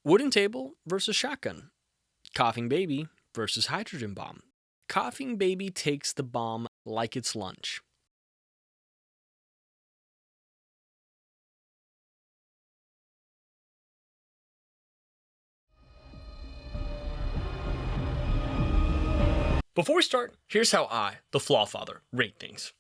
Wooden table versus shotgun. Coughing baby versus hydrogen bomb. Coughing baby takes the bomb like it's lunch. Before we start, here's how I, the FlawFather, rate things.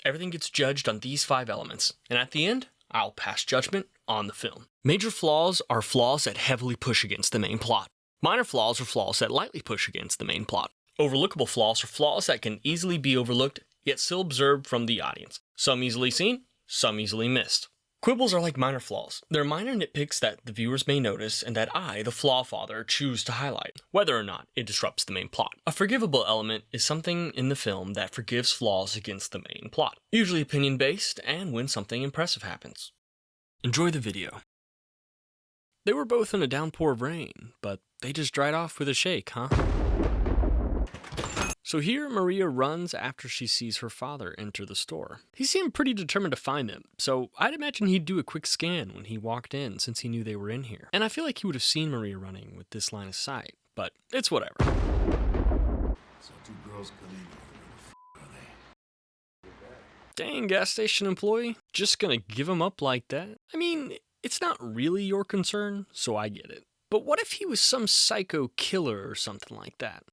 Everything gets judged on these 5 elements, and at the end, I'll pass judgment on the film. Major flaws are flaws that heavily push against the main plot. Minor flaws are flaws that lightly push against the main plot. Overlookable flaws are flaws that can easily be overlooked, yet still observed from the audience. Some easily seen, some easily missed. Quibbles are like minor flaws. They're minor nitpicks that the viewers may notice and that I, the FlawFather, choose to highlight, whether or not it disrupts the main plot. A forgivable element is something in the film that forgives flaws against the main plot, usually opinion-based and when something impressive happens. Enjoy the video. They were both in a downpour of rain, but they just dried off with a shake, huh? So here, Maria runs after she sees her father enter the store. He seemed pretty determined to find them, so I'd imagine he'd do a quick scan when he walked in since he knew they were in here. And I feel like he would have seen Maria running with this line of sight, but it's whatever. So 2 girls come in here. Where the f*** are they? Dang, gas station employee, just gonna give him up like that? I mean, it's not really your concern, so I get it. But what if he was some psycho killer or something like that?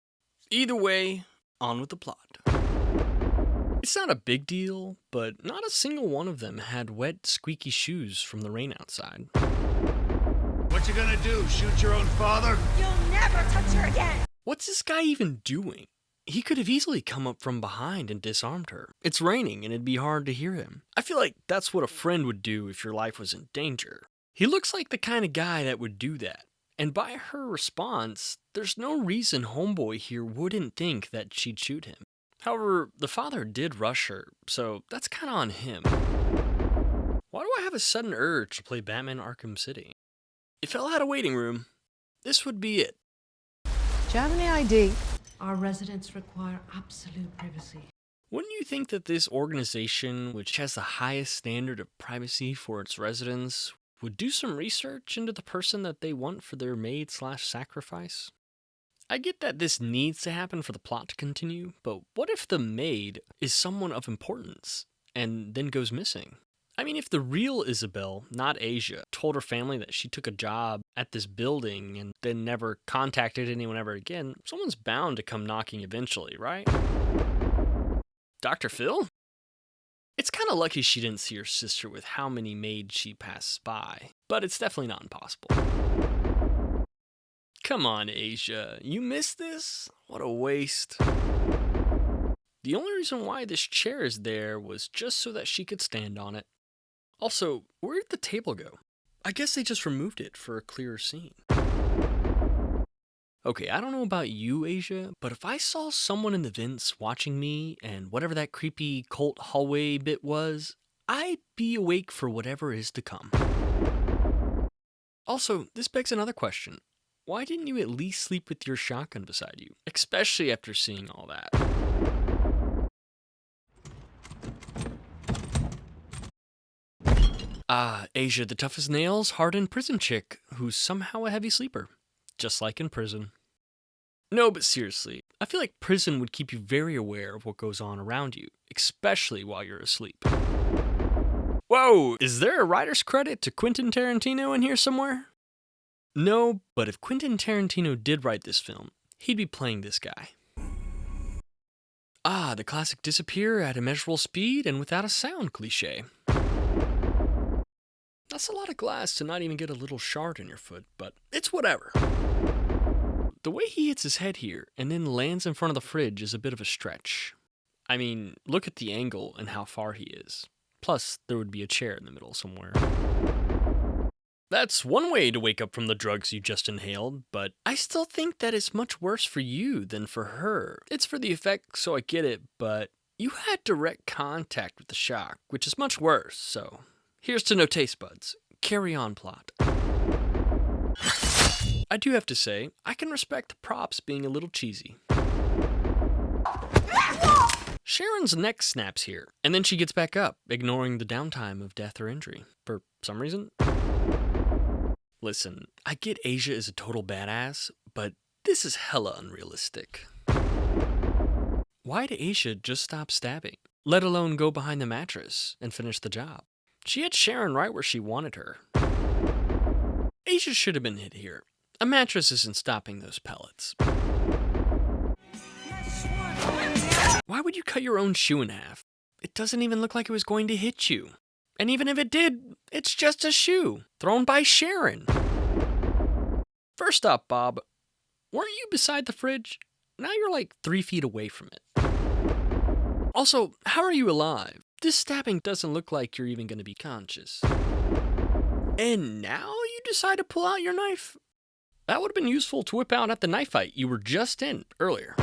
Either way, on with the plot. It's not a big deal, but not a single one of them had wet, squeaky shoes from the rain outside. What you gonna do, shoot your own father? You'll never touch her again! What's this guy even doing? He could have easily come up from behind and disarmed her. It's raining and it'd be hard to hear him. I feel like that's what a friend would do if your life was in danger. He looks like the kind of guy that would do that. And by her response, there's no reason homeboy here wouldn't think that she'd shoot him. However, the father did rush her, so that's kinda on him. Why do I have a sudden urge to play Batman Arkham City? If I had a waiting room, this would be it. Do you have any ID? Our residents require absolute privacy. Wouldn't you think that this organization, which has the highest standard of privacy for its residents, would do some research into the person that they want for their maid/sacrifice? I get that this needs to happen for the plot to continue, but what if the maid is someone of importance and then goes missing? I mean, if the real Isabel, not Asia, told her family that she took a job at this building and then never contacted anyone ever again, someone's bound to come knocking eventually, right? Dr. Phil? It's kind of lucky she didn't see her sister with how many maids she passes by, but it's definitely not impossible. Come on, Asia, you missed this? What a waste. The only reason why this chair is there was just so that she could stand on it. Also, where did the table go? I guess they just removed it for a clearer scene. Okay, I don't know about you, Asia, but if I saw someone in the vents watching me and whatever that creepy cult hallway bit was, I'd be awake for whatever is to come. Also, this begs another question. Why didn't you at least sleep with your shotgun beside you, especially after seeing all that? Asia, the tough as nails, hardened prison chick who's somehow a heavy sleeper, just like in prison. No, but seriously, I feel like prison would keep you very aware of what goes on around you, especially while you're asleep. Whoa, is there a writer's credit to Quentin Tarantino in here somewhere? No, but if Quentin Tarantino did write this film, he'd be playing this guy. The classic disappear at immeasurable speed and without a sound cliche. That's a lot of glass to not even get a little shard in your foot, but it's whatever. The way he hits his head here and then lands in front of the fridge is a bit of a stretch. I mean, look at the angle and how far he is. Plus, there would be a chair in the middle somewhere. That's one way to wake up from the drugs you just inhaled, but I still think that it's much worse for you than for her. It's for the effect, so I get it, but you had direct contact with the shock, which is much worse, so here's to no taste buds. Carry on, plot. I do have to say, I can respect the props being a little cheesy. Sharon's neck snaps here, and then she gets back up, ignoring the downtime of death or injury, for some reason. Listen, I get Asia is a total badass, but this is hella unrealistic. Why'd Asia just stop stabbing, let alone go behind the mattress and finish the job? She had Sharon right where she wanted her. Asia should have been hit here. A mattress isn't stopping those pellets. Why would you cut your own shoe in half? It doesn't even look like it was going to hit you. And even if it did, it's just a shoe thrown by Sharon. First up, Bob, weren't you beside the fridge? Now you're like 3 feet away from it. Also, how are you alive? This stabbing doesn't look like you're even going to be conscious. And now you decide to pull out your knife? That would have been useful to whip out at the knife fight you were just in earlier.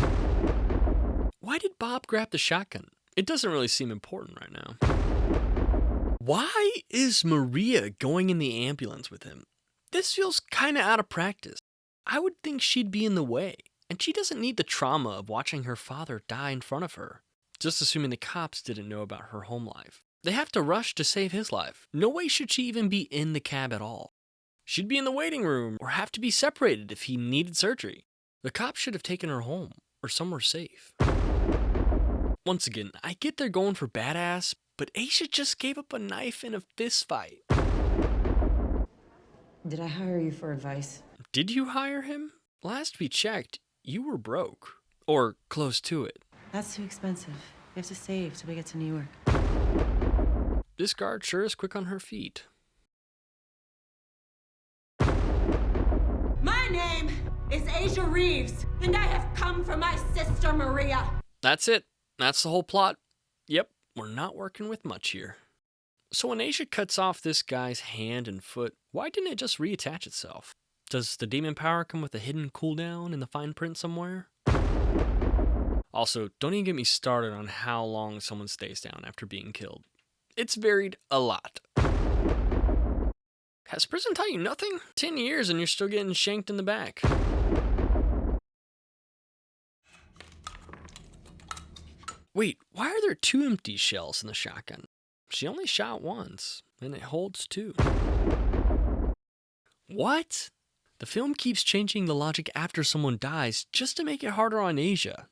Why did Bob grab the shotgun? It doesn't really seem important right now. Why is Maria going in the ambulance with him? This feels kinda out of practice. I would think she'd be in the way, and she doesn't need the trauma of watching her father die in front of her. Just assuming the cops didn't know about her home life. They have to rush to save his life. No way should she even be in the cab at all. She'd be in the waiting room or have to be separated if he needed surgery. The cops should have taken her home or somewhere safe. Once again, I get they're going for badass, but Aisha just gave up a knife in a fist fight. Did I hire you for advice? Did you hire him? Last we checked, you were broke. Or close to it. That's too expensive. We have to save till we get to New York. This guard sure is quick on her feet. My name is Asia Reeves, and I have come for my sister Maria. That's it. That's the whole plot. Yep, we're not working with much here. So when Asia cuts off this guy's hand and foot, why didn't it just reattach itself? Does the demon power come with a hidden cooldown in the fine print somewhere? Also, don't even get me started on how long someone stays down after being killed. It's varied a lot. Has prison taught you nothing? 10 years and you're still getting shanked in the back. Wait, why are there 2 empty shells in the shotgun? She only shot once, and it holds 2. What? The film keeps changing the logic after someone dies just to make it harder on Asia.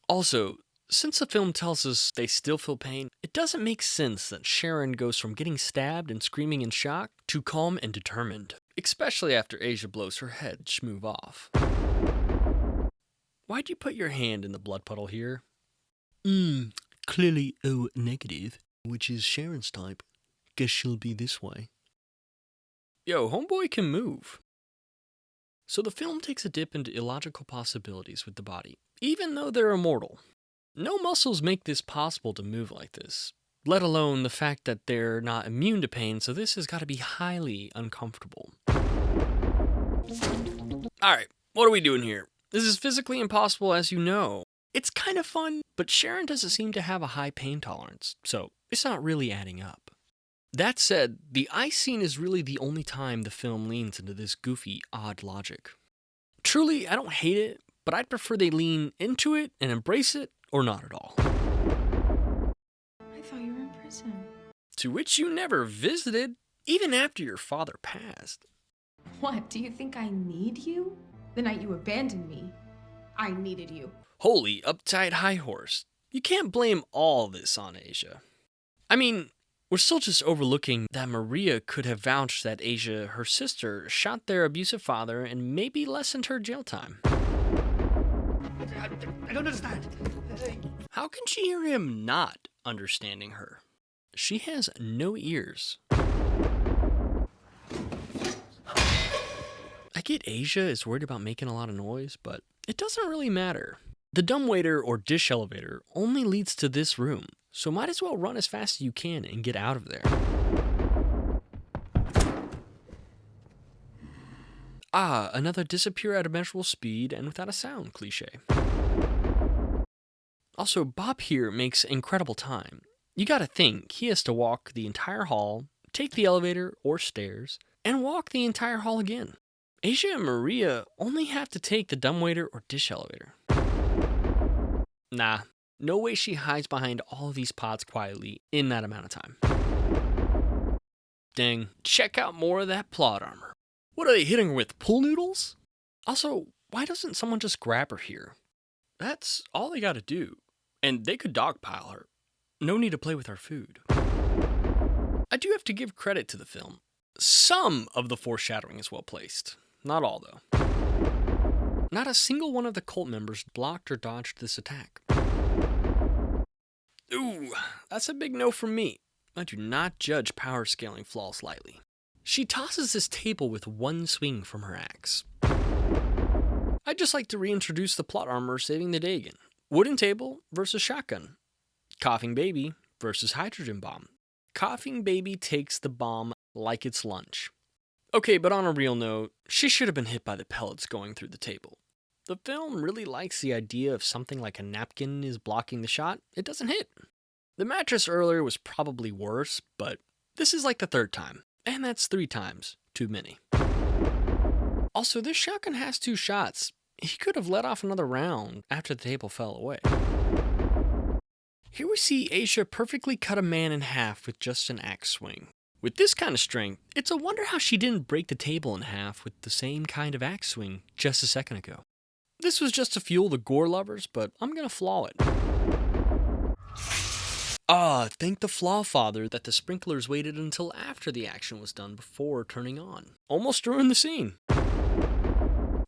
Also, since the film tells us they still feel pain, it doesn't make sense that Sharon goes from getting stabbed and screaming in shock to calm and determined, especially after Asia blows her head schmoove off. Why'd you put your hand in the blood puddle here? Clearly O negative, which is Sharon's type. Guess she'll be this way. Yo, homeboy can move. So the film takes a dip into illogical possibilities with the body, even though they're immortal. No muscles make this possible to move like this, let alone the fact that they're not immune to pain, so this has got to be highly uncomfortable. Alright, what are we doing here? This is physically impossible, as you know. It's kind of fun, but Sharon doesn't seem to have a high pain tolerance, so it's not really adding up. That said, the ice scene is really the only time the film leans into this goofy, odd logic. Truly, I don't hate it, but I'd prefer they lean into it and embrace it, or not at all. I thought you were in prison. To which you never visited, even after your father passed. What, do you think I need you? The night you abandoned me, I needed you. Holy uptight high horse. You can't blame all this on Asia. I mean, we're still just overlooking that Maria could have vouched that Asia, her sister, shot their abusive father and maybe lessened her jail time. I don't understand. How can she hear him not understanding her? She has no ears. I get Asia is worried about making a lot of noise, but it doesn't really matter. The dumbwaiter or dish elevator only leads to this room, so might as well run as fast as you can and get out of there. Ah, another disappear at a measurable speed and without a sound cliche. Also, Bob here makes incredible time. You gotta think, he has to walk the entire hall, take the elevator or stairs, and walk the entire hall again. Asia and Maria only have to take the dumbwaiter or dish elevator. Nah, no way she hides behind all of these pots quietly in that amount of time. Dang, check out more of that plot armor. What are they hitting her with, pool noodles? Also, why doesn't someone just grab her here? That's all they gotta do. And they could dogpile her. No need to play with our food. I do have to give credit to the film. Some of the foreshadowing is well placed. Not all, though. Not a single one of the cult members blocked or dodged this attack. Ooh, that's a big no from me. I do not judge power scaling flaws lightly. She tosses this table with one swing from her axe. I'd just like to reintroduce the plot armor saving the day again. Wooden table versus shotgun. Coughing baby versus hydrogen bomb. Coughing baby takes the bomb like it's lunch. Okay, but on a real note, she should have been hit by the pellets going through the table. The film really likes the idea of something like a napkin is blocking the shot. It doesn't hit. The mattress earlier was probably worse, but this is like the third time, and that's 3 times too many. Also, this shotgun has 2 shots. He could have let off another round after the table fell away. Here we see Asia perfectly cut a man in half with just an axe swing. With this kind of strength, it's a wonder how she didn't break the table in half with the same kind of axe swing just a second ago. This was just to fuel the gore lovers, but I'm gonna flaw it. Thank the FlawFather that the sprinklers waited until after the action was done before turning on. Almost ruined the scene.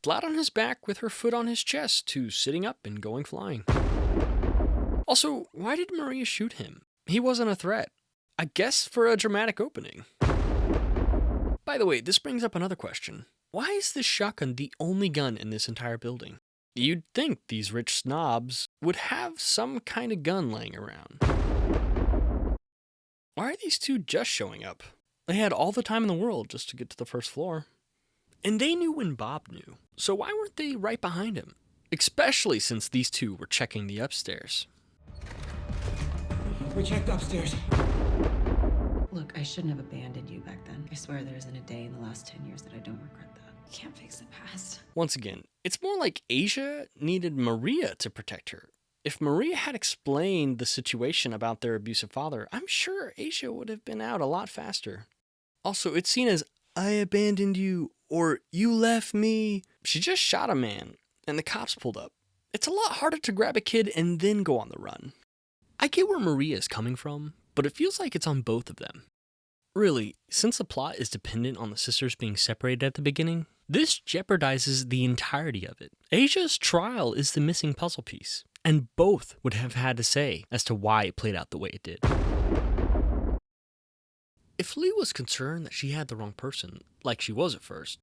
Flat on his back with her foot on his chest to sitting up and going flying. Also, why did Maria shoot him? He wasn't a threat. I guess for a dramatic opening. By the way, this brings up another question. Why is this shotgun the only gun in this entire building? You'd think these rich snobs would have some kind of gun laying around. Why are these two just showing up? They had all the time in the world just to get to the first floor. And they knew when Bob knew, so why weren't they right behind him? Especially since these two were checking the upstairs. We checked upstairs. Look, I shouldn't have abandoned you back then. I swear there isn't a day in the last 10 years that I don't regret that. You can't fix the past. Once again, it's more like Asia needed Maria to protect her. If Maria had explained the situation about their abusive father, I'm sure Asia would have been out a lot faster. Also, it's seen as, I abandoned you, or you left me. She just shot a man, and the cops pulled up. It's a lot harder to grab a kid and then go on the run. I get where Maria is coming from, but it feels like it's on both of them. Really, since the plot is dependent on the sisters being separated at the beginning, this jeopardizes the entirety of it. Asia's trial is the missing puzzle piece, and both would have had to say as to why it played out the way it did. If Lee was concerned that she had the wrong person, like she was at first,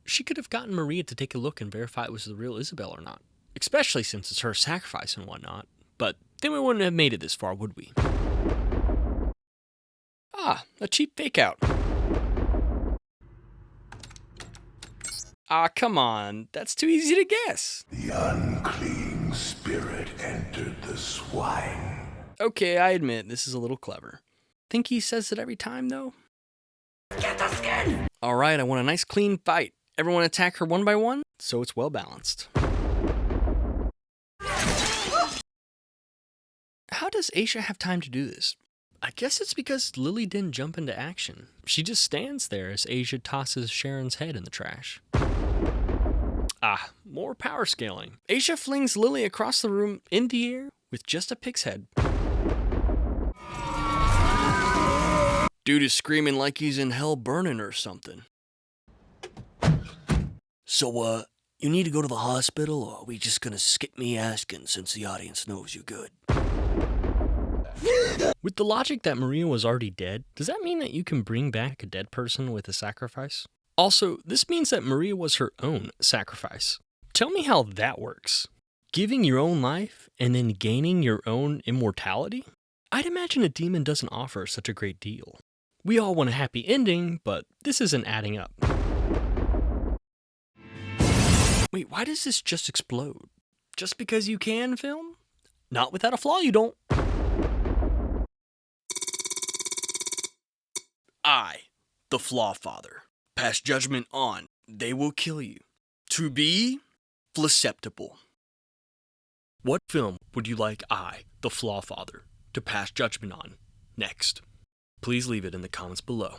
she could have gotten Maria to take a look and verify it was the real Isabel or not, especially since it's her sacrifice and whatnot, but then we wouldn't have made it this far, would we? A cheap fake out. Come on, that's too easy to guess. The unclean spirit entered the swine. Okay, I admit this is a little clever. Think he says it every time, though? Get the skin! Alright, I want a nice clean fight. Everyone attack her one by one, so it's well balanced. How does Asia have time to do this? I guess it's because Lily didn't jump into action. She just stands there as Asia tosses Sharon's head in the trash. More power scaling. Asia flings Lily across the room in the air with just a pig's head. Dude is screaming like he's in hell burning or something. So, you need to go to the hospital, or are we just gonna skip me asking since the audience knows you're good? With the logic that Maria was already dead, does that mean that you can bring back a dead person with a sacrifice? Also, this means that Maria was her own sacrifice. Tell me how that works. Giving your own life and then gaining your own immortality? I'd imagine a demon doesn't offer such a great deal. We all want a happy ending, but this isn't adding up. Wait, why does this just explode? Just because you can, film? Not without a flaw, you don't. I, the FlawFather, pass judgment on, they will kill you. To be fleceptible. What film would you like I, the FlawFather, to pass judgment on next? Please leave it in the comments below.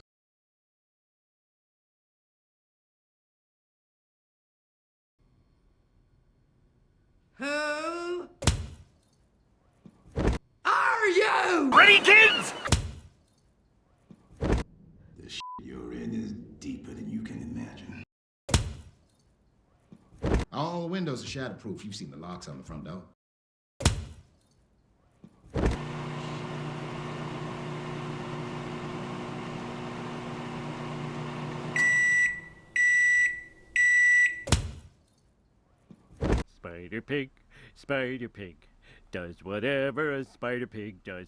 is! The shit you're in is deeper than you can imagine. All the windows are shatterproof. You've seen the locks on the front door. Spider Pig does whatever a Spider Pig does.